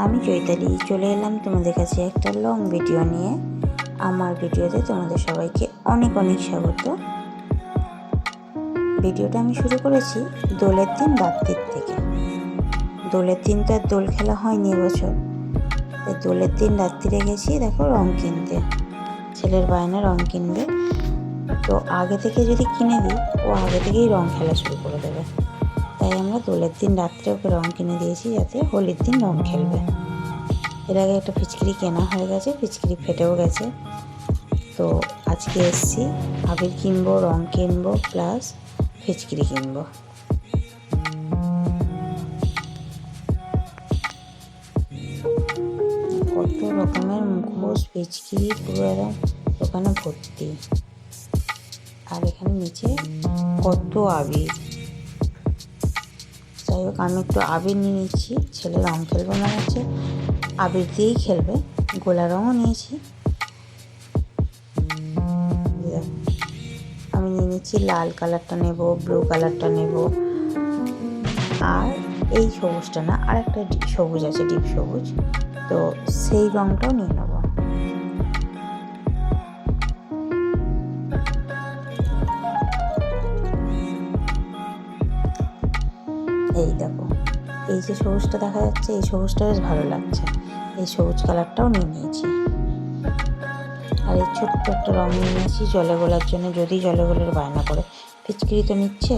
আমি চৈতালি চলে এলাম তোমাদের কাছে একটা লং ভিডিও নিয়ে। আমার ভিডিওতে তোমাদের সবাইকে অনেক অনেক স্বাগত। ভিডিওটা আমি শুরু করেছি দোলের দিন রাত্রির থেকে। দোলের দিন তো আর দোল খেলা হয়নি এবছর, তাই দোলের দিন রাত্রিরে গেছি দেখো রং কিনতে। ছেলের বায়না রং কিনবে, তো আগে থেকে যদি কিনে দিই ও আগে থেকেই রং খেলা শুরু করে দেবে। তাই আমরা দোলের দিন রাত্রে ওকে রং কিনে দিয়েছি যাতে হোলির দিন রং খেলবে। এর আগে একটা ফিচকিরি কেনা হয়ে গেছে, ফিচকিরি ফেটেও গেছে। তো আজকে এসছি আবির কিনবো, রং কিনবো, প্লাস ফিচকিরি কিনবো। কত রকমের মুখোশ, ফিচকিরি পুরো একদম দোকানে ভর্তি। আর এখানে নিচে কত আবির। যাই হোক, আমি একটু আবির নিয়ে নিচ্ছি। ছেলে রং খেলবে মনে হচ্ছে, আবির দিয়েই খেলবে। গোলা রঙও নিয়েছি। আমি নিয়ে নিচ্ছি লাল কালারটা নেব, ব্লু কালারটা নেব, আর এই সবুজটা না, আর একটা সবুজ আছে, ডিপ সবুজ, তো সেই রঙটাও নিয়ে নেব। এই দেখো, এই যে সবুজটা দেখা যাচ্ছে, এই সবুজটা বেশ ভালো লাগছে, এই সবুজ কালারটাও নিয়ে নিয়েছি। আর এই ছোট্ট একটা রঙ নিয়ে নিয়েছি জলে গোলার জন্য, যদি জলে গোলার বায়না করে। ফিচকিরি তো নিচ্ছে।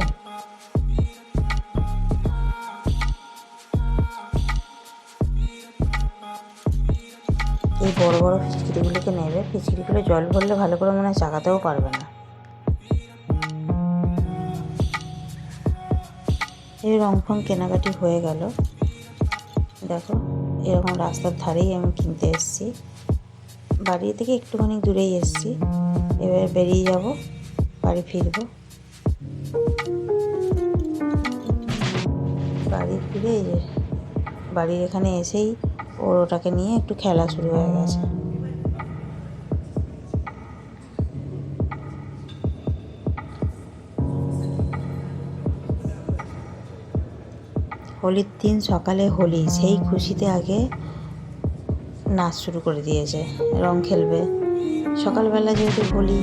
এই বড় বড় ফিচকিরিগুলোকে নেবে, ফিচকিরিগুলো জল ভরলে ভালো করে মনে হয় চাকাতেও পারবে না। এই রং ফং কেনাকাটি হয়ে গেল। দেখো, এরকম রাস্তার ধারেই আমি কিনতে এসেছি। বাড়ি থেকে একটুখানি দূরেই এসেছি। এবার বেরিয়ে যাব, বাড়ি ফিরব। বাড়ি ফিরে এই যে বাড়ির এখানে এসেই ওর ওটাকে নিয়ে একটু খেলা শুরু হয়ে গেছে। হোলির দিন সকালে হোলি, সেই খুশিতে আগে নাচ শুরু করে দিয়েছে, রং খেলবে। সকালবেলা যেহেতু হোলি,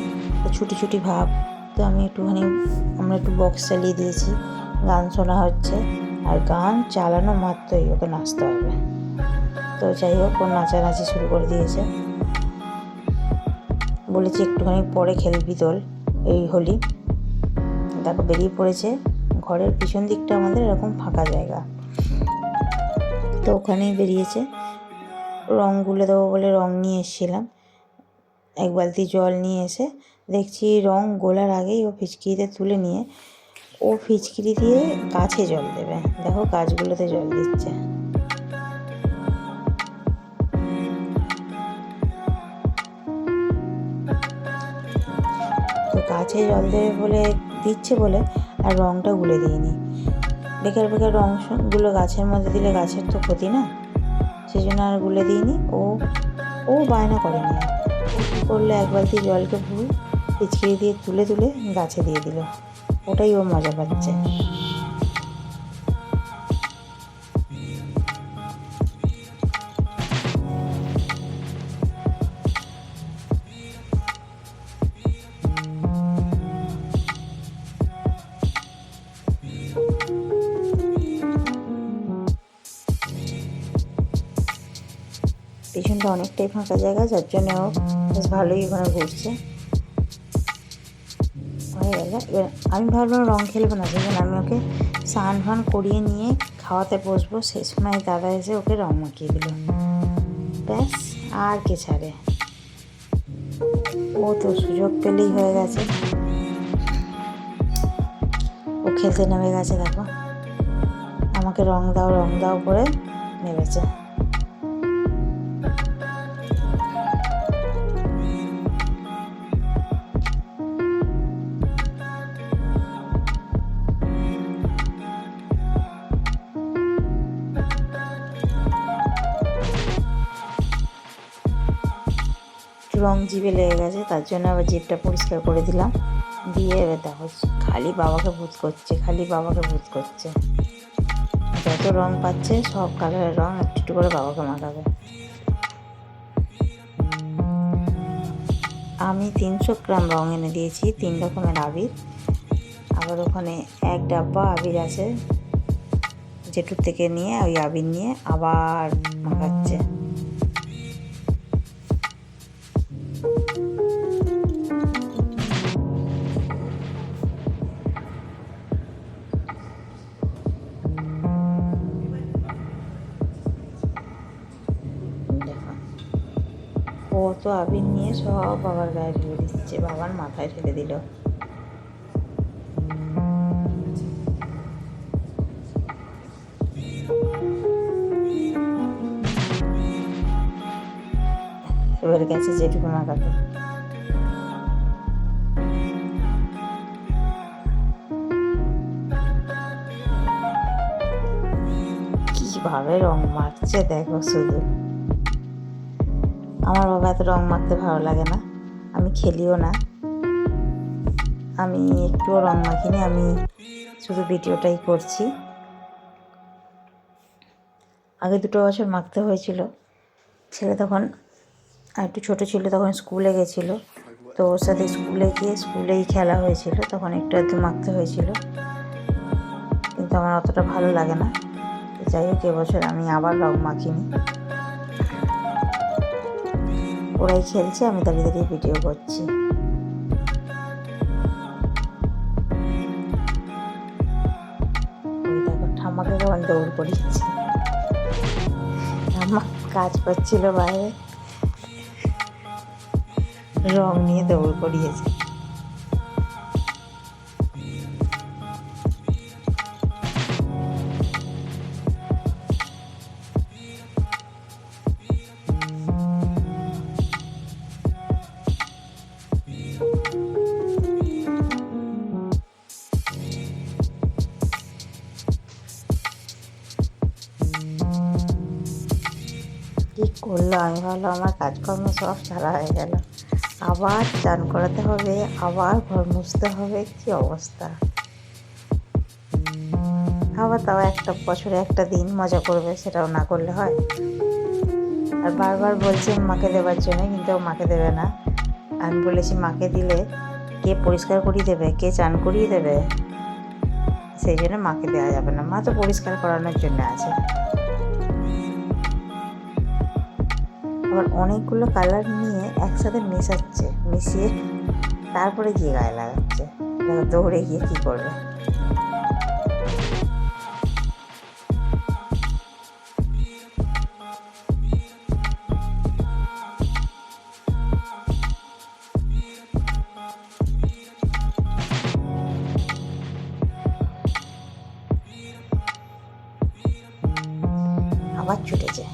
ছুটি ছুটি ভাব, তো আমরা একটু বক্স চালিয়ে দিয়েছি, গান শোনা হচ্ছে। আর গান চালানো মাত্রই ওকে নাচতে হবে। তো যাই হোক, ও নাচানাচি শুরু করে দিয়েছে। বলেছি একটুখানি পরে খেলবি দোল, এই হোলি। দেখো বেরিয়ে পড়েছে। ঘরের পিছন দিকটা আমাদের এরকম ফাঁকা জায়গা, তো ওখানেই বেরিয়েছে। রং গুলে দেবো বলে রং নিয়ে এসেছিলাম, এক বালতি জল নিয়ে এসে দেখছি রং গোলার আগেই ও ফিচকিরিতে তুলে নিয়ে ও ফিচকিরি দিয়ে গাছে জল দেবে। দেখো গাছগুলোতে জল দিচ্ছে। তো গাছে জল দেবে বলে দিচ্ছে বলে আর রংটা গুলে দিইনি। বেকার বেকার রংগুলো গাছের মধ্যে দিলে গাছের তো ক্ষতি না, সেই জন্য আর গুলে দিইনি। ও বায়না করেনি। ও কী করলো, এক বালতি জলকে পুরো ফিচকিরি দিয়ে তুলে তুলে গাছে দিয়ে দিল। ওটাই ও মজা পাচ্ছে। পেছনটা অনেকটাই ফাঁকা জায়গা, যার জন্য ও বেশ ভালোই ওখানে ঘুরছে। হয়ে গেল। এবার আমি ভাবলাম রং খেলবো না, যখন আমি ওকে স্নান ফান করিয়ে নিয়ে খাওয়াতে বসবো, সেই সময় দাদা এসে ওকে রং মাখিয়ে দিল। ব্যাস, আর কে ছাড়ে। ও তো সুযোগ পেলেই হয়ে গেছে, ও খেলতে নেমে গেছে। দেখো, আমাকে রং দাও করে নেমেছে। রং জিভে লেগে গেছে, তার জন্য আবার জিভটা পরিষ্কার করে দিলাম। দিয়ে এবার দেখো খালি বাবাকে ভূত করছে। যত রং পাচ্ছে সব কালারের রং একটু একটু করে বাবাকে মাখাবে। আমি 300 গ্রাম রং এনে দিয়েছি, 3 রকমের আবির। আবার ওখানে 1 ডাব্বা আবির আছে, জেঠুর থেকে নিয়ে ওই আবির নিয়ে আবার মাখাচ্ছে। কত আবির নিয়ে সব বাবার গায়ে ঢেলে দিচ্ছে, বাবার মাথায় ঢেলে দিল। এবার গেছে যেটুকু মাখাতে। কিভাবে রং মাখছে দেখো শুধু। আমার বাবা এত রং মাখতে ভালো লাগে না, আমি খেলিও না, আমি একটুও রং মাখিনি, আমি শুধু ভিডিওটাই করছি। আগে 2 বছর মাখতে হয়েছিল, ছেলে তখন একটু ছোটো ছিল, তখন স্কুলে গেছিলো, তো ওর সাথে স্কুলে গিয়ে স্কুলেই খেলা হয়েছিল, তখন একটু একটু মাখতে হয়েছিল, কিন্তু আমার অতটা ভালো লাগে না। যাই হোক, এবছর আমি আবার রং মাখিনি। ওরাই খেলছে, আমি দাঁড়িয়ে দাঁড়িয়ে ভিডিও করছি। ওই দেখো ঠাম্মাকে কেমন দৌড় করিয়েছে, ঠাম্মা কাজ করছিল বাইরে, রং নিয়ে দৌড় করিয়েছে। কি করলো, আমি ভাবলাম আমার কাজকর্ম সব সারা হয়ে গেল, আবার চান করাতে হবে, আবার ঘর মুছতে হবে, কি অবস্থা। আবার তাও একটা বছরে একটা দিন মজা করবে, সেটাও না করলে হয়। আর বারবার বলছে মাকে দেওয়ার জন্য, কিন্তু ও মাকে দেবে না। আমি বলেছি মাকে দিলে কে পরিষ্কার করিয়ে দেবে, কে চান করিয়ে দেবে, সেই জন্য মাকে দেওয়া যাবে না, মা তো পরিষ্কার করানোর জন্য আছে। আবার অনেকগুলো কালার নিয়ে একসাথে মেশাচ্ছে, মিশিয়ে তারপরে গিয়ে গায়ে লাগাচ্ছে। দেখো দৌড়ে গিয়ে কী করবে। আবার ছুটেছে।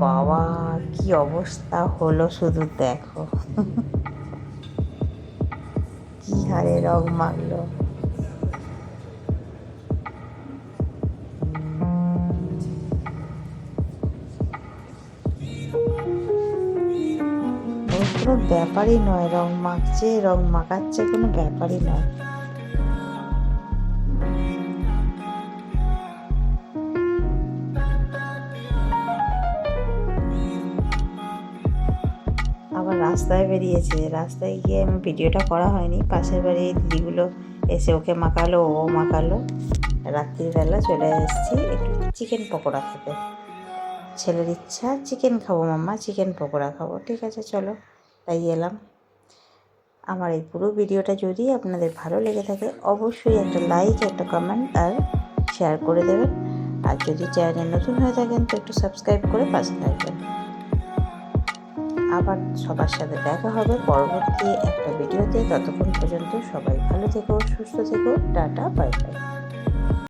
বাবা কি অবস্থা হলো শুধু দেখো, কি হারে রং মাখলো। কোনো ব্যাপারই নয়, রং মাখছে রং মাখাচ্ছে, কোনো ব্যাপারই নয়। আবার রাস্তায় বেরিয়েছে, রাস্তায় গিয়ে আমি ভিডিওটা করা হয়নি, পাশের বাড়ির দিদিগুলো এসে ওকে মাখালো, ও মাখালো। রাত্রিবেলা চলে এসেছি একটু চিকেন পকোড়া খেতে, ছেলের ইচ্ছা চিকেন খাবো মাম্মা, চিকেন পকোড়া খাবো, ঠিক আছে চলো, তাই এলাম। আমার এই পুরো ভিডিওটা যদি আপনাদের ভালো লেগে থাকে অবশ্যই একটা লাইক, একটা কমেন্ট আর শেয়ার করে দেবেন। আর যদি চ্যানেলে নতুন হয়ে থাকেন তো একটু সাবস্ক্রাইব করে পাশে থাকবেন। আবার সবার সাথে দেখা হবে পরবর্তী একটা ভিডিওতে। ততক্ষণ পর্যন্ত সবাই ভালো থেকো, সুস্থ থেকো, টাটা, বাই বাই।